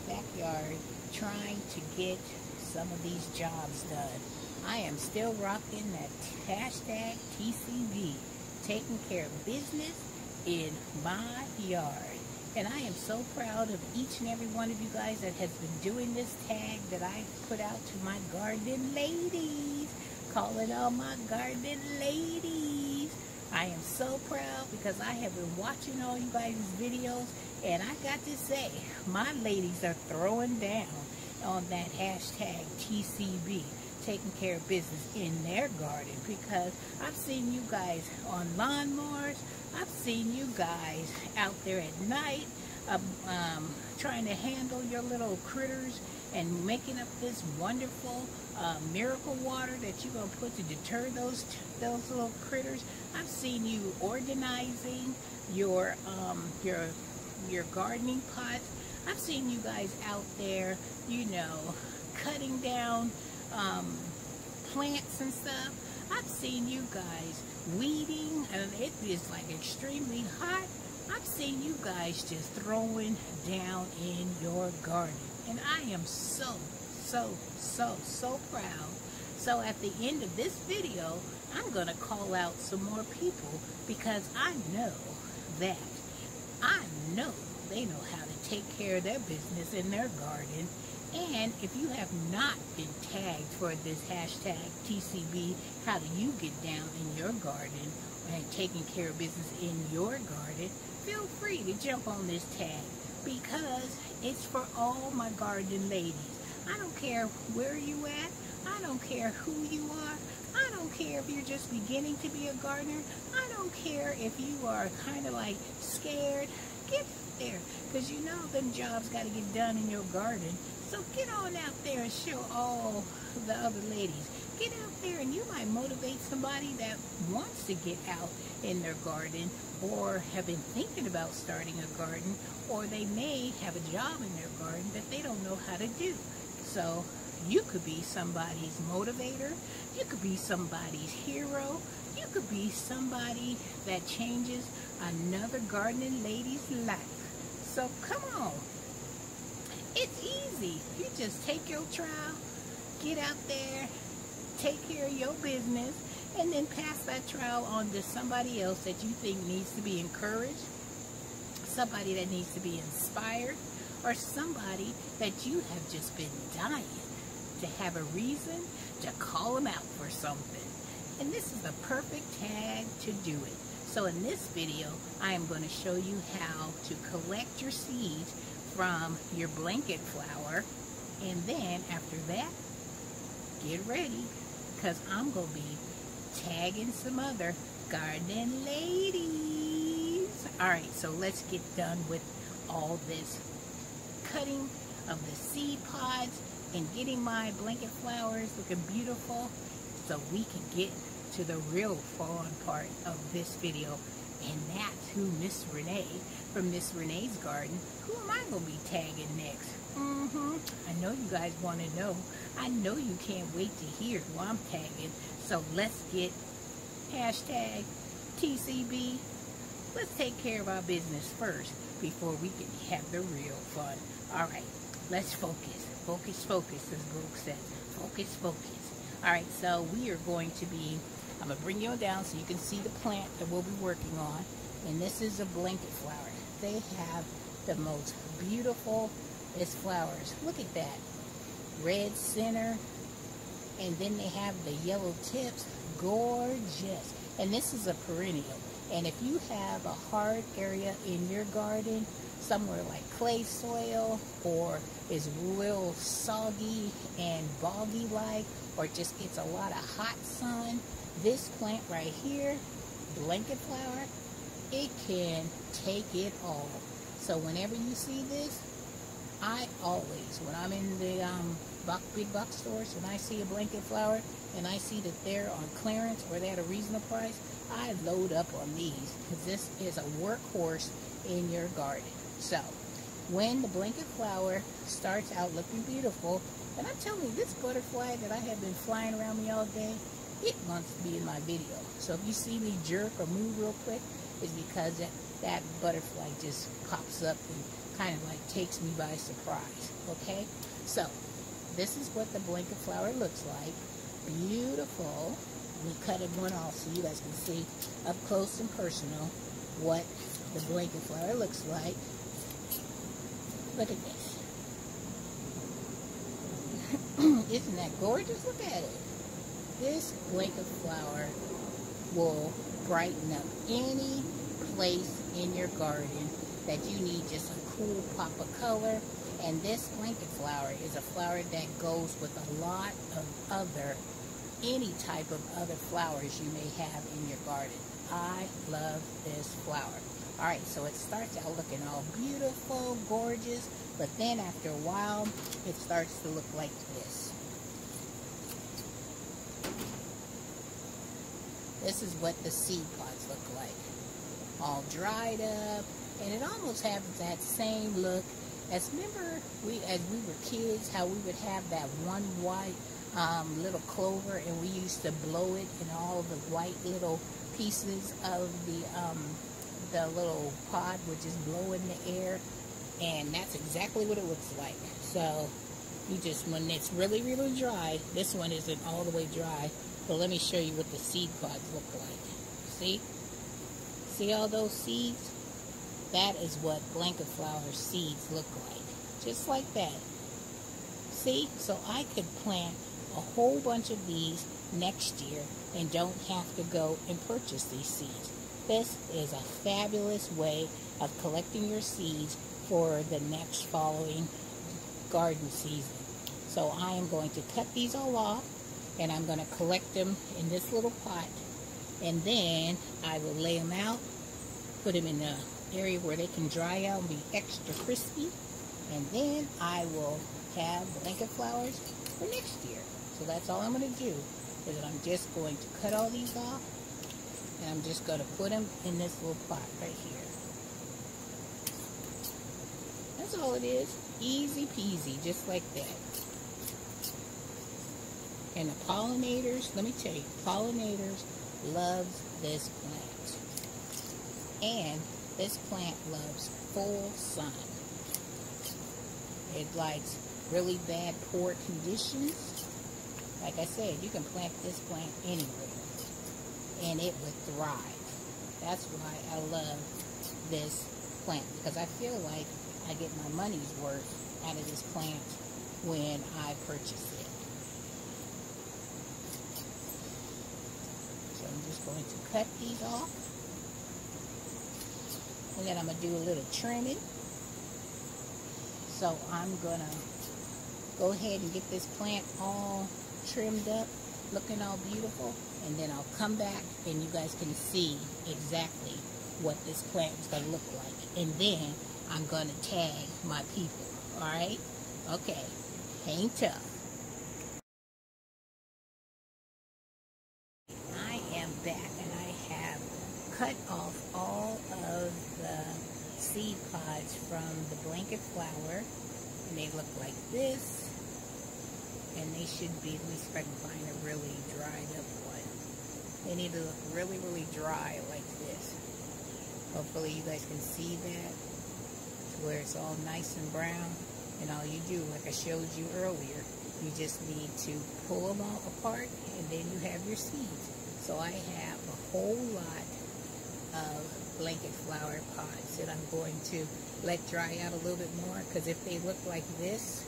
backyard trying to get some of these jobs done. I am still rocking that hashtag TCB, taking care of business in my yard. And I am so proud of each and every one of you guys that has been doing this tag that I put out to my garden ladies. Calling all my garden ladies. I am so proud because I have been watching all you guys' videos, and I got to say, my ladies are throwing down on that hashtag TCB, taking care of business in their garden, because I've seen you guys on lawnmowers, I've seen you guys out there at night trying to handle your little critters and making up this wonderful miracle water that you're going to put to deter those little critters. I've seen you organizing your gardening pots. I've seen you guys out there, you know, cutting down plants and stuff. I've seen you guys weeding, and it is like extremely hot. I've seen you guys just throwing down in your garden, and I am so proud. So at the end of this video, I'm going to call out some more people, because I know they know how to take care of their business in their garden. And if you have not been tagged for this hashtag TCB, how do you get down in your garden and taking care of business in your garden, feel free to jump on this tag, because it's for all my garden ladies. I don't care where you at. I don't care who you are. I don't care if you're just beginning to be a gardener. I don't care if you are kind of like scared. Get out there, because you know them jobs got to get done in your garden. So get on out there and show all the other ladies. Get out there, and you might motivate somebody that wants to get out in their garden, or have been thinking about starting a garden, or they may have a job in their garden that they don't know how to do. So you could be somebody's motivator. You could be somebody's hero. You could be somebody that changes another gardening lady's life. So come on. It's easy. You just take your trowel, get out there, take care of your business, and then pass that trowel on to somebody else that you think needs to be encouraged, somebody that needs to be inspired, or somebody that you have just been dying to have a reason to call them out for something. And this is the perfect tag to do it. So in this video, I am going to show you how to collect your seeds from your blanket flower, and then after that, get ready, because I'm going to be tagging some other garden ladies. Alright, so let's get done with all this cutting of the seed pods and getting my blanket flowers looking beautiful, so we can get to the real fun part of this video. And that's who Miss Renee from Miss Renee's Garden. Who am I going to be tagging next? I know you guys want to know. I know you can't wait to hear who I'm tagging. So let's get hashtag TCB. Let's take care of our business first before we can have the real fun. Alright, let's focus. Focus, focus, as Brooke said. Focus, focus. Alright, so we are going to be, I'm going to bring you down so you can see the plant that we'll be working on. And this is a blanket flower. They have the most beautiful flowers. Look at that. Red center. And then they have the yellow tips. Gorgeous. And this is a perennial. And if you have a hard area in your garden, somewhere like clay soil, or is real soggy and boggy like, or just gets a lot of hot sun, this plant right here, blanket flower, it can take it all. So whenever you see this, I always, when I'm in the big box stores, when I see a blanket flower and I see that they're on clearance or they're at a reasonable price, I load up on these, because this is a workhorse in your garden. So when the blanket flower starts out looking beautiful, and I'm telling you, this butterfly that I have been flying around me all day, it wants to be in my video. So if you see me jerk or move real quick, it's because that butterfly just pops up and kind of like takes me by surprise. Okay, so this is what the blanket flower looks like. Beautiful. Let me cut it one off so you guys can see up close and personal what the blanket flower looks like. Look at this. Isn't that gorgeous? Look at it. This blanket flower will brighten up any place in your garden that you need just a cool pop of color. And this blanket flower is a flower that goes with a lot of any type of other flowers you may have in your garden. I love this flower. Alright, so it starts out looking all beautiful, gorgeous, but then after a while, it starts to look like this. This is what the seed pods look like. All dried up, and it almost has that same look as, remember, as we were kids, how we would have that one white little clover, and we used to blow it, and all the white little pieces of the little pod would just blow in the air, and that's exactly what it looks like. So you just, when it's really, really dry, this one isn't all the way dry, but let me show you what the seed pods look like. See all those seeds? That is what blanket flower seeds look like, just like that. See, so I could plant a whole bunch of these next year and don't have to go and purchase these seeds. This is a fabulous way of collecting your seeds for the next following garden season. So I am going to cut these all off, and I'm going to collect them in this little pot, and then I will lay them out, put them in an area where they can dry out and be extra crispy, and then I will have blanket flowers for next year. So that's all I'm going to do, is that I'm just going to cut all these off, and I'm just going to put them in this little pot right here. That's all it is. Easy peasy, just like that. And the pollinators, let me tell you, pollinators loves this plant. And this plant loves full sun. It likes really bad, poor conditions. Like I said, you can plant this plant anywhere, and it would thrive. That's why I love this plant, because I feel like I get my money's worth out of this plant when I purchase it. So I'm just going to cut these off, and then I'm going to do a little trimming. So I'm going to go ahead and get this plant all trimmed up, looking all beautiful, and then I'll come back and you guys can see exactly what this plant is going to look like. And then I'm going to tag my people. Alright? Okay. Hang tough. I am back, and I have cut off all of the seed pods from the blanket flower, and they look like this. And they should be, at least if I can find a really dried up one. They need to look really, really dry like this. Hopefully you guys can see that, where it's all nice and brown. And all you do, like I showed you earlier, you just need to pull them all apart, and then you have your seeds. So I have a whole lot of blanket flower pods that I'm going to let dry out a little bit more, because if they look like this,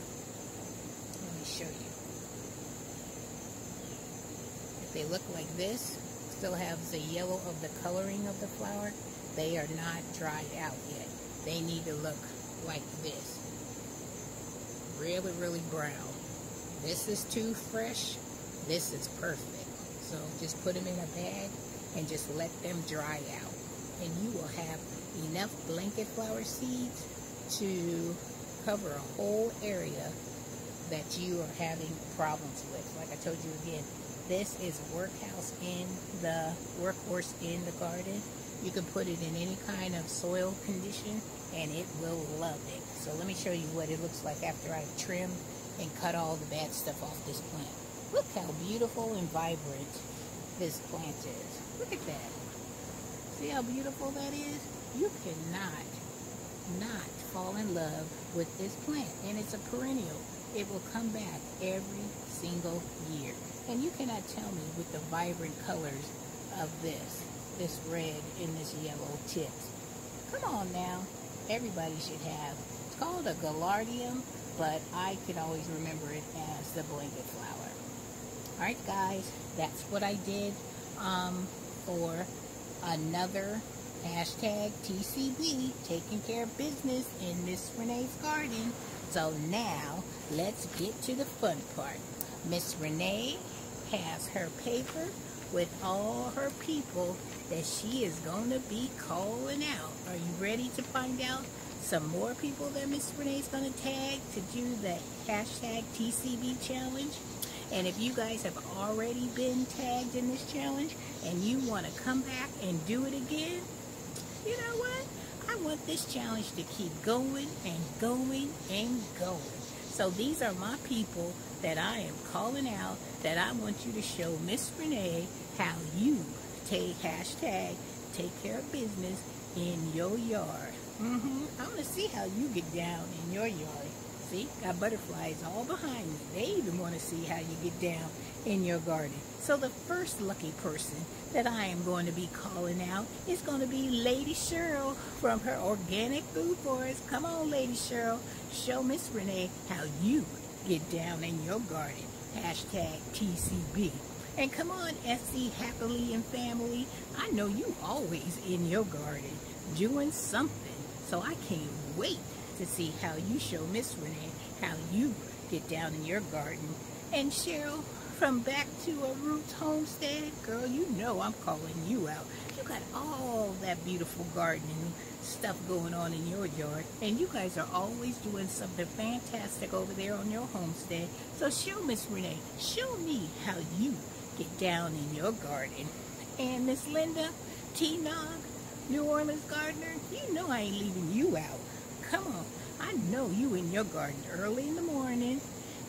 let me show you. If they look like this, still have the yellow of the coloring of the flower, they are not dried out yet. They need to look like this. Really, really brown. This is too fresh. This is perfect. So just put them in a bag and just let them dry out. And you will have enough blanket flower seeds to cover a whole area that you are having problems with. Like I told you again, this is Workhouse in the Workhorse in the garden. You can put it in any kind of soil condition and it will love it. So let me show you what it looks like after I've trimmed and cut all the bad stuff off this plant. Look how beautiful and vibrant this plant is. Look at that. See how beautiful that is? You cannot not fall in love with this plant. And it's a perennial. It will come back every single year. And you cannot tell me with the vibrant colors of this red and this yellow tips. Come on now. Everybody should have. It's called a gaillardium, but I can always remember it as the blanket flower. Alright guys, that's what I did for another hashtag TCB, taking care of business in Miss Renee's garden. So now, let's get to the fun part. Miss Renee has her paper with all her people that she is going to be calling out. Are you ready to find out some more people that Miss Renee is going to tag to do the hashtag TCB challenge? And if you guys have already been tagged in this challenge and you want to come back and do it again, you know what? I want this challenge to keep going and going and going. So these are my people that I am calling out, that I want you to show Miss Renee how you hashtag take care of business in your yard. I want to see how you get down in your yard. See, got butterflies all behind me. They even want to see how you get down in your garden. So the first lucky person that I am going to be calling out is going to be Lady Cheryl from her organic food forest. Come on, Lady Cheryl. Show Miss Renee how you get down in your garden. Hashtag TCB. And come on, SC Happily and Family. I know you always in your garden doing something. So I can't wait to see how you show Miss Renee how you get down in your garden. And Cheryl, from Back to a Roots Homestead, girl, you know I'm calling you out. You got all that beautiful gardening stuff going on in your yard, and you guys are always doing something fantastic over there on your homestead. So show Miss Renee, show me how you get down in your garden. And Miss Linda T-Nog, New Orleans gardener, you know I ain't leaving you out. Come on, I know you in your garden early in the morning,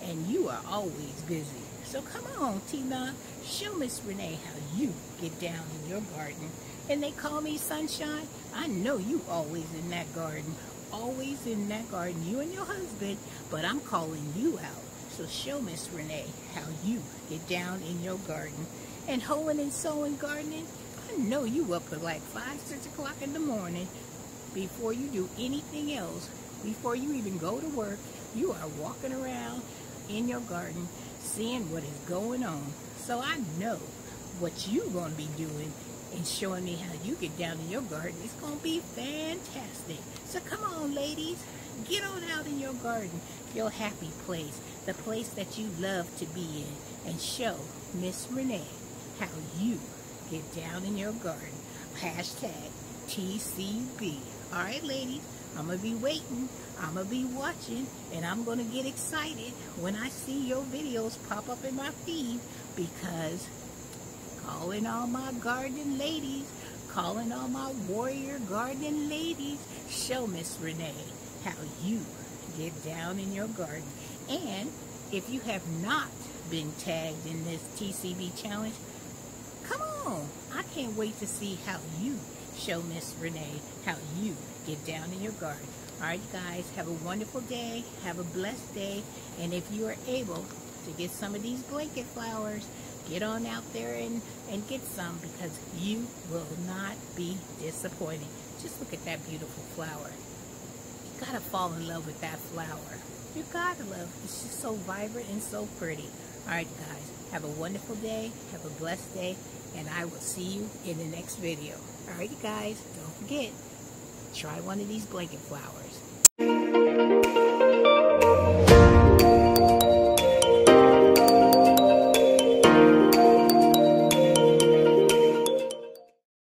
and you are always busy. So come on, Tina, show Miss Renee how you get down in your garden. And they call me Sunshine. I know you always in that garden. Always in that garden, you and your husband, but I'm calling you out. So show Miss Renee how you get down in your garden. And hoeing and sowing gardening, I know you up at like 5, 6 o'clock in the morning. Before you do anything else, before you even go to work, you are walking around in your garden, seeing what is going on. So I know what you're going to be doing and showing me how you get down in your garden. It's going to be fantastic. So come on, ladies, get on out in your garden, your happy place, the place that you love to be in, and show Miss Renee how you get down in your garden. Hashtag TCB. All right, ladies, I'm going to be waiting. I'm going to be watching, and I'm going to get excited when I see your videos pop up in my feed, because calling all my garden ladies, calling all my warrior garden ladies, show Miss Renee how you get down in your garden. And if you have not been tagged in this TCB challenge, come on. I can't wait to see how you show Miss Renee how you get down in your garden. All right, guys, have a wonderful day. Have a blessed day. And if you are able to get some of these blanket flowers, get on out there and get some, because you will not be disappointed. Just look at that beautiful flower. You gotta fall in love with that flower. You gotta love it. It's just so vibrant and so pretty. All right, guys, have a wonderful day. Have a blessed day. And I will see you in the next video. All right, you guys, don't forget, try one of these blanket flowers.